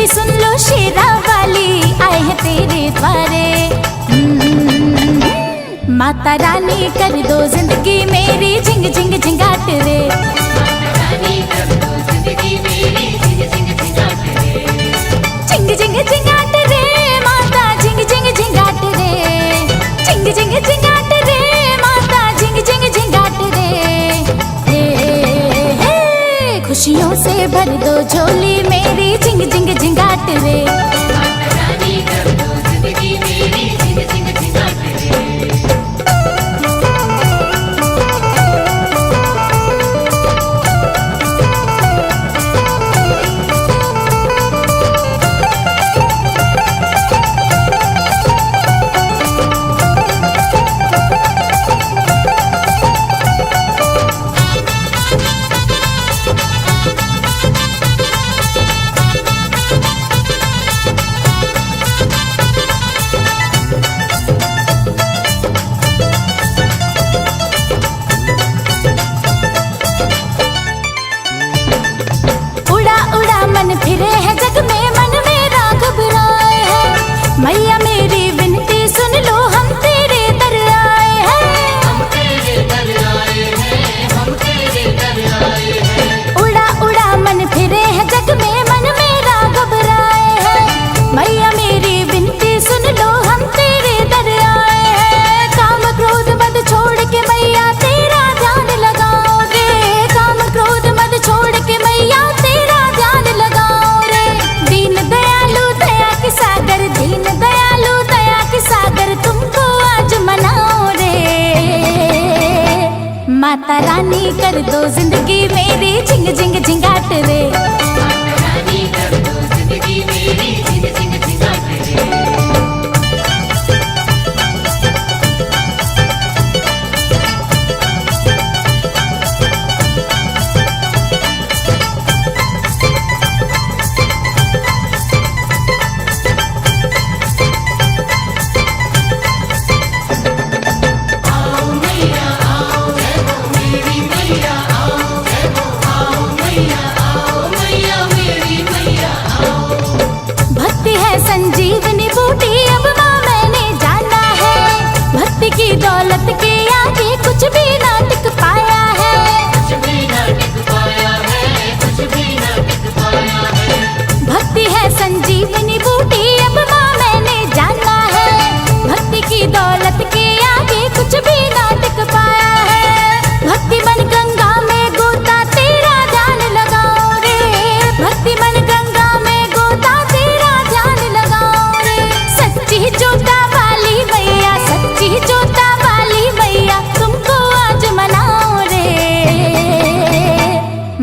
विनती सुन लो शेरा वाली, आए हैं तेरे द्वारे। माता रानी कर दो जिंदगी मेरी झिंग झिंग झिंगाट रे। झिंग झिंग झिंगाट रे माता, झिंग झिंग झिंगाट रे। झिंग झिंग झिंगाट रे माता, झिंग झिंग झिंगाट रे। हे हे खुशियों से भर दो झोली मेरी, झिंग झिंग झिंगाट रे। फिरे है जग में मन मेरा घबराए है, मैया मेरी विनती सुन लो हम तेरे दर आए हैं। हम तेरे दर आए हैं, हम तेरे दर आए हैं। उड़ा उड़ा मन फिरे है जग में मन मेरा घबराए है, मैया मेरी विनती सुन लो हम तेरे दर आए हैं। काम क्रोध मद छोड़ के मैया तेरा ध्यान लगाओ रे। काम क्रोध मद छोड़ के मैया तेरा ध्यान लगाओ। दीन दयालु दया के सागर, दीन दयालु दया के सागर तुमको आज मनाओ रे। माता रानी कर दो जिंदगी मेरी झिंग झिंग झिंगाट रे। माता रानी कर दो जिंदगी मेरी झिंग झिंग झिंगाट रे। संजीवनी बूटी अब माँ मैंने जाना है, भक्ति की दौलत के आगे कुछ भी ना टिक पाया है। कुछ भी ना टिक पाया है, कुछ भी ना टिक पाया है। भक्ति है संजीवनी बूटी अब माँ मैंने जाना है, भक्ति की दौलत के आगे कुछ भी ना टिक पाया है। भक्ति मन गंगा में गोता तेरा ध्यान लगाओ रे। भक्ति मन गंगा में गोता तेरा ध्यान लगाओ रे। सच्ची जोता वाली मैया, सच्ची जोता वाली मैया तुमको आज मनाओ रे।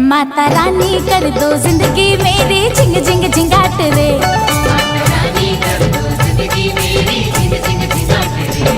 माता रानी कर दो जिंदगी मेरी झिंग झिंग झिंगाट रे। माता रानी कर दो जिंदगी मेरी झिंग झिंग झिंगाट रे।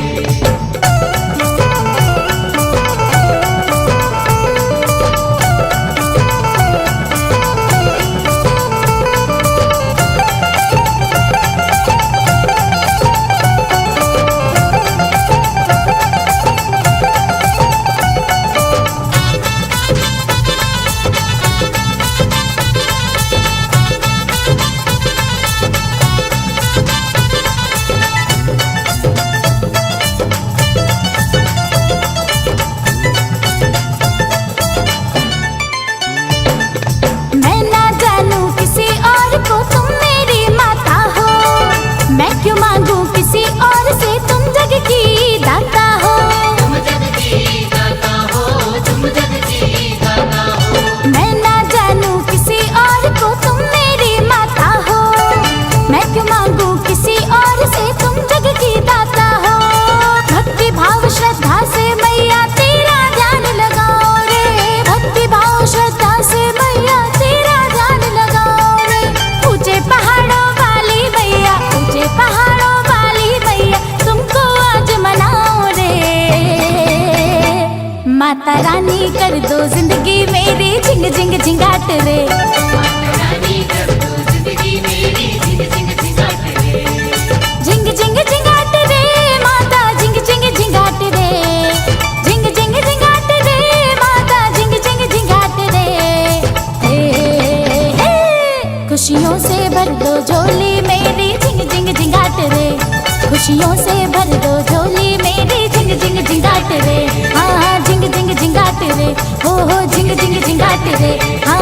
हो झिंग झिंग झिंगाट रे, हाँ